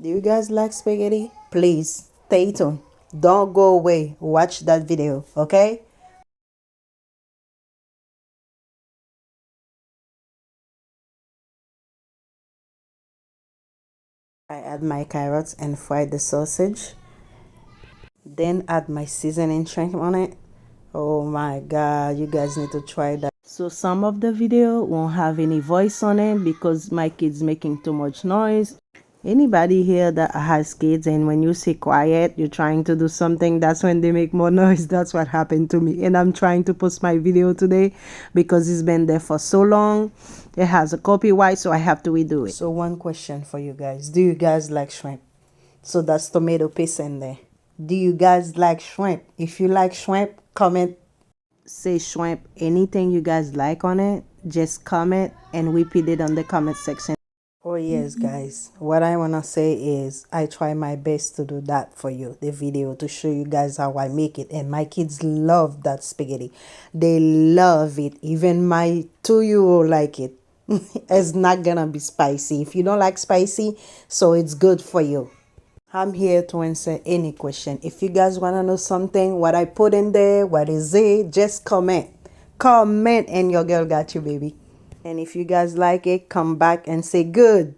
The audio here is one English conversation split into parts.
Do you guys like spaghetti? Please stay tuned. Don't go away. Watch that video, okay? I add my carrots and fry the sausage. Then add my seasoning shrimp on it. Oh my god, you guys need to try that. So some of the video won't have any voice on it because my kids making too much noise. Anybody here that has kids and when you say quiet, you're trying to do something, that's when they make more noise. That's what happened to me. And I'm trying to post my video today because it's been there for so long. It has a copyright, so I have to redo it. So one question for you guys. Do you guys like shrimp? So that's tomato paste in there. Do you guys like shrimp? If you like shrimp, comment, say shrimp, anything you guys like on it, just comment and repeat it on the comment section. Oh yes, guys, what I want to say is I try my best to do that for you, the video, to show you guys how I make it. And my kids love that spaghetti. They love it. Even my 2-year-old like it. It's not gonna be spicy. If you don't like spicy, so it's good for you. I'm here to answer any question. If you guys want to know something, what I put in there, what is it, just comment. Comment and your girl got you, baby. And if you guys like it, come back and say good.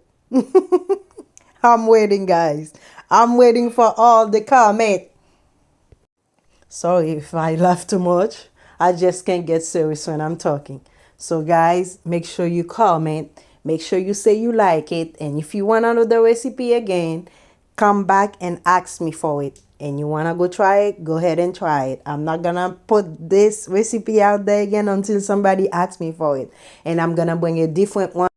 I'm waiting, guys. I'm waiting for all the comment. Sorry if I laugh too much. I just can't get serious when I'm talking. So, guys, make sure you comment. Make sure you say you like it. And if you want to know the recipe again, come back and ask me for it. And you want to go try it, go ahead and try it. I'm not going to put this recipe out there again until somebody asks me for it. And I'm going to bring a different one.